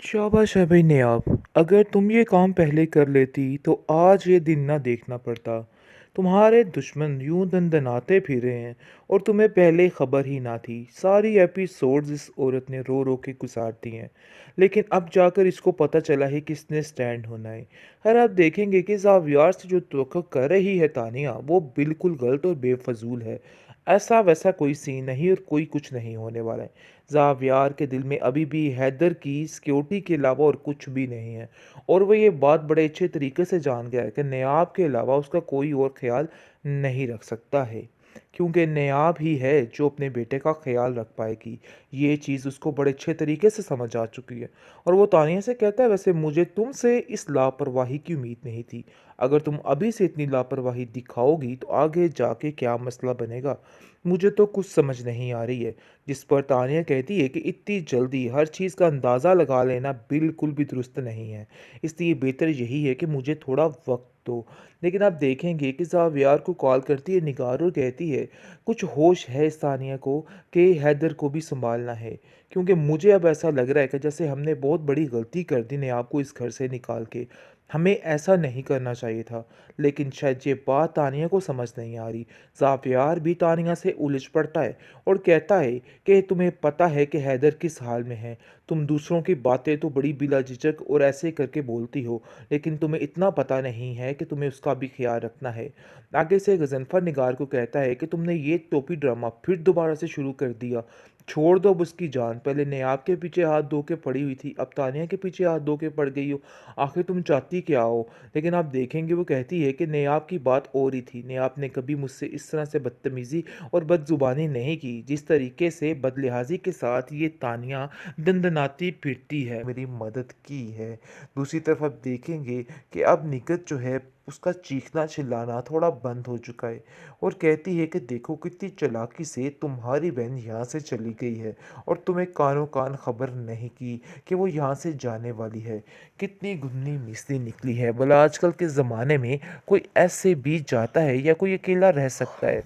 शाबाश है भाई नेहाब। अगर तुम ये काम पहले कर लेती तो आज ये दिन ना देखना पड़ता। तुम्हारे दुश्मन यूं दनदनाते फिरे हैं और तुम्हें पहले खबर ही ना थी। सारी एपिसोड्स इस औरत ने रो रो के गुजार दी हैं, लेकिन अब जाकर इसको पता चला है किसने स्टैंड होना है। खैर आप देखेंगे कि जावियार से जो तवक्को कर रही है तानिया वो बिल्कुल गलत और बेफजूल है। ऐसा वैसा कोई सीन नहीं और कोई कुछ नहीं होने वाला है। ज़ावियार के दिल में अभी भी हैदर की सिक्योरिटी के अलावा और कुछ भी नहीं है, और वो ये बात बड़े अच्छे तरीके से जान गया है कि नयाब के अलावा उसका कोई और ख्याल नहीं रख सकता है, क्योंकि नयाब ही है जो अपने बेटे का ख्याल रख पाएगी। ये चीज़ उसको बड़े अच्छे तरीके से समझ आ चुकी है। और वो तानिया से कहता है, वैसे मुझे तुमसे इस लापरवाही की उम्मीद नहीं थी। अगर तुम अभी से इतनी लापरवाही दिखाओगी तो आगे जाके क्या मसला बनेगा, मुझे तो कुछ समझ नहीं आ रही है। जिस पर तानिया कहती है कि इतनी जल्दी हर चीज़ का अंदाज़ा लगा लेना बिल्कुल भी दुरुस्त नहीं है, इसलिए बेहतर यही है कि मुझे थोड़ा वक्त दो। लेकिन आप देखेंगे कि ज़ावियार को कॉल करती है निगार और कहती है, कुछ होश है इस तानिया को कि हैदर को भी संभालना है, क्योंकि मुझे अब ऐसा लग रहा है कि जैसे हमने बहुत बड़ी गलती कर दी ने आपको इस घर से निकाल के। हमें ऐसा नहीं करना चाहिए था। लेकिन शायद ये बात तानिया को समझ नहीं आ रही। ज़ावियार भी तानिया से उलझ पड़ता है और कहता है कि तुम्हें पता है कि हैदर किस हाल में है। तुम दूसरों की बातें तो बड़ी बिला झिझक और ऐसे करके बोलती हो, लेकिन तुम्हें इतना पता नहीं है कि तुम्हें उसका भी ख्याल रखना है। आगे से गजनफर निगार को कहता है कि तुमने ये टोपी ड्रामा फिर दोबारा से शुरू कर दिया। छोड़ दो अब उसकी जान। पहले नेहाब के पीछे हाथ धो के पड़ी हुई थी, अब तानिया के पीछे हाथ धो के पड़ गई हो। आखिर तुम चाहती क्या हो? लेकिन आप देखेंगे वो कहती है कि नेहाब की बात और ही थी। नेहाब ने कभी मुझसे इस तरह से बदतमीजी और बदजुबानी नहीं की जिस तरीके से बदलिहाजी के साथ ये तानिया दंदनाती फिरती है, मेरी मदद की है। दूसरी तरफ आप देखेंगे कि अब निकत जो है उसका चीखना चिल्लाना थोड़ा बंद हो चुका है और कहती है कि देखो कितनी चालाकी से तुम्हारी बहन यहाँ से चली गई है और तुम्हें कानों कान खबर नहीं की कि वो यहाँ से जाने वाली है। कितनी गुन्नी मिस्री निकली है। भला आजकल के ज़माने में कोई ऐसे भी जाता है या कोई अकेला रह सकता है?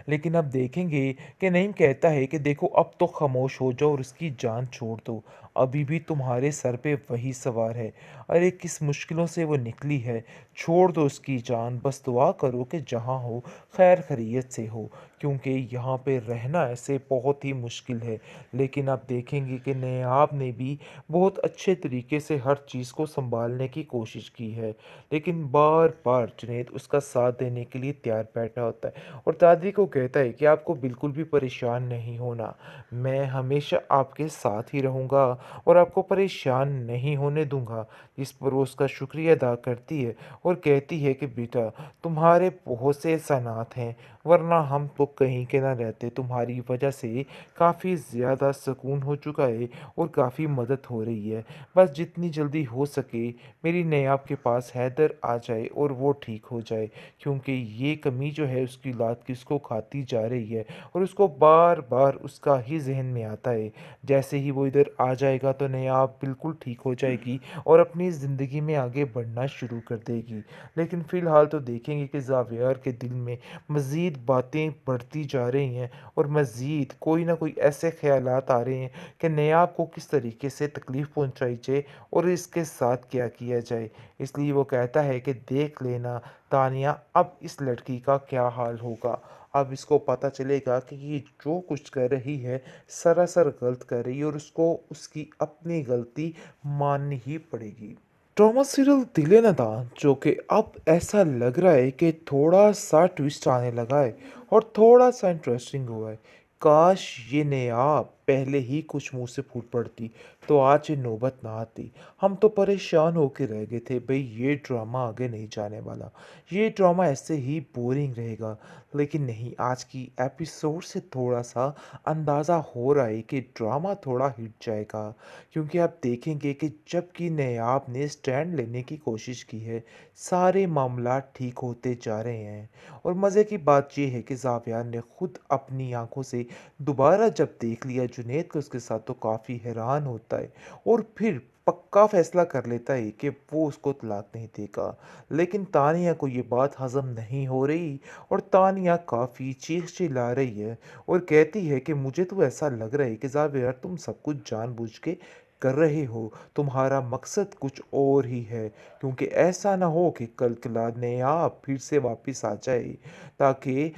लेकिन अब देखेंगे कि नईम कहता है कि देखो अब तो खामोश हो जाओ और उसकी जान छोड़ दो। अभी भी तुम्हारे सर पे वही सवार है। अरे किस मुश्किलों से वो निकली है। छोड़ दो उसकी जान, बस दुआ करो कि जहाँ हो खैर खैरियत से हो, क्योंकि यहाँ पे रहना ऐसे बहुत ही मुश्किल है। लेकिन आप देखेंगे कि नयाब ने भी बहुत अच्छे तरीके से हर चीज़ को संभालने की कोशिश की है, लेकिन बार बार जुनैद उसका साथ देने के लिए तैयार बैठा होता है और दादी को कहता है कि आपको बिल्कुल भी परेशान नहीं होना, मैं हमेशा आपके साथ ही रहूँगा और आपको परेशान नहीं होने दूंगा। इस पर वो उसका शुक्रिया अदा करती है और कहती है कि बेटा तुम्हारे बहुत से एहसानात हैं, वरना हम तो कहीं के ना रहते। तुम्हारी वजह से काफ़ी ज़्यादा सुकून हो चुका है और काफ़ी मदद हो रही है। बस जितनी जल्दी हो सके मेरी नैयाब के पास हैदर आ जाए और वो ठीक हो जाए, क्योंकि ये कमी जो है उसकी लात की उसको खाती जा रही है और उसको बार बार उसका ही जहन में आता है। जैसे ही वो इधर आ जाएगा तो नयाब बिल्कुल ठीक हो जाएगी और अपनी ज़िंदगी में आगे बढ़ना शुरू कर देगी। लेकिन फ़िलहाल तो देखेंगे कि जावियर के दिल में मज़ीद बातें बढ़ती जा रही हैं और मज़ीद कोई ना कोई ऐसे ख्यालात आ रहे हैं कि नयाब को किस तरीके से तकलीफ़ पहुंचाई जाए और इसके साथ क्या किया जाए। इसलिए वो कहता है कि देख लेना तानिया अब इस लड़की का क्या हाल होगा। अब इसको पता चलेगा कि ये जो कुछ कर रही है सरासर गलत कर रही है और उसको उसकी अपनी गलती माननी ही पड़ेगी। ड्रामा सीरियल दिले नादान जो कि अब ऐसा लग रहा है कि थोड़ा सा ट्विस्ट आने लगा है और थोड़ा सा इंटरेस्टिंग हुआ है। काश ये नयाब पहले ही कुछ मुंह से फूट पड़ती तो आज ये नौबत ना आती। हम तो परेशान होके रह गए थे भाई, ये ड्रामा आगे नहीं जाने वाला, ये ड्रामा ऐसे ही बोरिंग रहेगा। लेकिन नहीं, आज की एपिसोड से थोड़ा सा अंदाज़ा हो रहा है कि ड्रामा थोड़ा हिट जाएगा, क्योंकि आप देखेंगे कि जबकि नयाब ने स्टैंड लेने की कोशिश की है सारे मामला ठीक होते जा रहे हैं। और मज़े की बात यह है कि जाविया ने खुद अपनी आंखों से दोबारा जब देख लिया जुनैद को उसके साथ तो काफ़ी हैरान होता है और फिर पक्का फैसला कर लेता है कि वो उसको तलाक नहीं देगा। लेकिन तानिया को ये बात हजम नहीं हो रही और तानिया काफ़ी चीख चिल्ला रही है और कहती है कि मुझे तो ऐसा लग रहा है कि जावियर तुम सब कुछ जानबूझ के कर रहे हो, तुम्हारा मकसद कुछ और ही है। क्योंकि ऐसा ना हो कि कल कला नेयाब फिर से वापस आ जाए, ताकि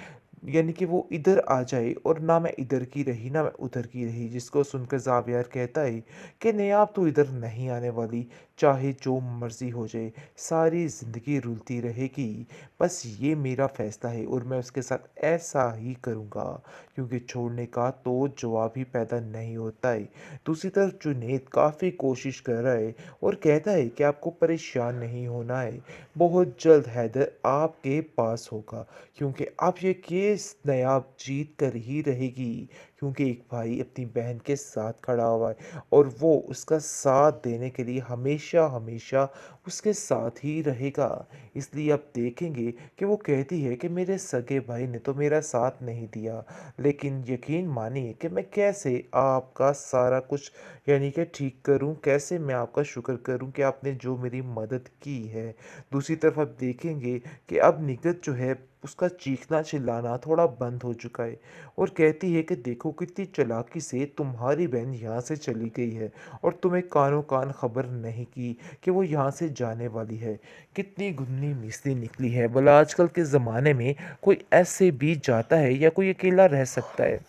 यानी कि वो इधर आ जाए और ना मैं इधर की रही ना मैं उधर की रही, जिसको सुनकर ज़ावियर कहता है कि नेयाब तो इधर नहीं आने वाली, चाहे जो मर्जी हो जाए, सारी ज़िंदगी रुलती रहेगी। बस ये मेरा फैसला है और मैं उसके साथ ऐसा ही करूँगा, क्योंकि छोड़ने का तो जवाब ही पैदा नहीं होता है। दूसरी तरफ जुनैद काफ़ी कोशिश कर रहा है और कहता है कि आपको परेशान नहीं होना है, बहुत जल्द हैदर आपके पास होगा, क्योंकि अब ये केस नायाब जीत कर ही रहेगी, क्योंकि एक भाई अपनी बहन के साथ खड़ा हुआ है और वो उसका साथ देने के लिए हमेशा हमेशा उसके साथ ही रहेगा। इसलिए अब देखेंगे कि वो कहती है कि मेरे सगे भाई ने तो मेरा साथ नहीं दिया, लेकिन यकीन मानिए कि मैं कैसे आपका सारा कुछ यानी कि ठीक करूं, कैसे मैं आपका शुक्र करूं कि आपने जो मेरी मदद की है। दूसरी तरफ अब देखेंगे कि अब निगत जो है उसका चीखना चिल्लाना थोड़ा बंद हो चुका है और कहती है कि देखो कितनी चालाकी से तुम्हारी बहन यहाँ से चली गई है और तुम्हें कानों कान खबर नहीं की कि वो यहाँ से जाने वाली है। कितनी गुन्नी मिस्री निकली है, भला आजकल के ज़माने में कोई ऐसे भी जाता है या कोई अकेला रह सकता है?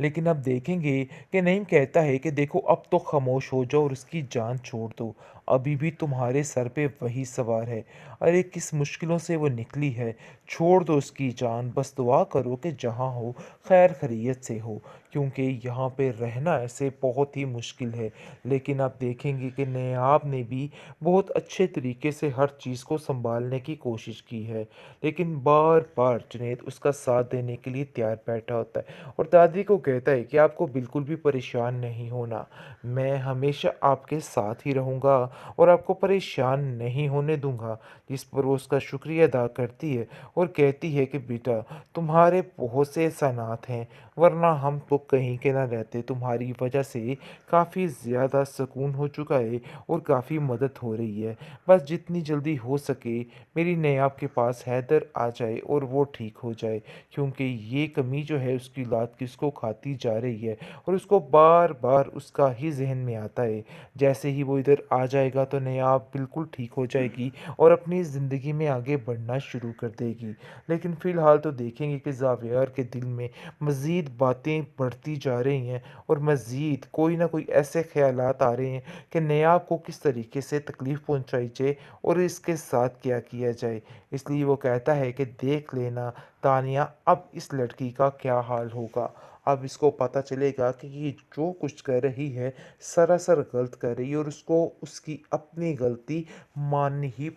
लेकिन अब देखेंगे कि नईम कहता है कि देखो अब तो खामोश हो जाओ और उसकी जान छोड़ दो, अभी भी तुम्हारे सर पे वही सवार है। अरे किस मुश्किलों से वो निकली है, छोड़ दो उसकी जान, बस दुआ करो कि जहाँ हो खैर खैरियत से हो, क्योंकि यहाँ पे रहना ऐसे बहुत ही मुश्किल है। लेकिन आप देखेंगे कि नयाब ने भी बहुत अच्छे तरीके से हर चीज़ को संभालने की कोशिश की है, लेकिन बार बार जुनैद उसका साथ देने के लिए तैयार बैठा होता है और दादी को कहता है कि आपको बिल्कुल भी परेशान नहीं होना, मैं हमेशा आपके साथ ही रहूँगा और आपको परेशान नहीं होने दूंगा। जिस पर वो उसका शुक्रिया अदा करती है और कहती है कि बेटा तुम्हारे बहुत से एहसानात हैं, वरना हम तो कहीं के ना रहते, तुम्हारी वजह से काफ़ी ज़्यादा सुकून हो चुका है और काफ़ी मदद हो रही है। बस जितनी जल्दी हो सके मेरी नैयाब के पास हैदर आ जाए और वो ठीक हो जाए, क्योंकि ये कमी जो है उसकी लात की उसको खाती जा रही है और उसको बार बार उसका ही जहन में आता है। जैसे ही वो इधर आ जाएगा तो नयाब बिल्कुल ठीक हो जाएगी और अपनी ज़िंदगी में आगे बढ़ना शुरू कर देगी। लेकिन फ़िलहाल तो देखेंगे कि ज़ावियर के दिल में मज़ीद बातें बढ़ती जा रही हैं और मज़ीद कोई ना कोई ऐसे ख़्यालात आ रहे हैं कि नयाब को किस तरीके से तकलीफ़ पहुंचाई जाए और इसके साथ क्या किया जाए। इसलिए वो कहता है कि देख लेना तानिया अब इस लड़की का क्या हाल होगा। अब इसको पता चलेगा कि ये जो कुछ कर रही है सरासर गलत कर रही है और उसको उसकी अपनी गलती माननी ही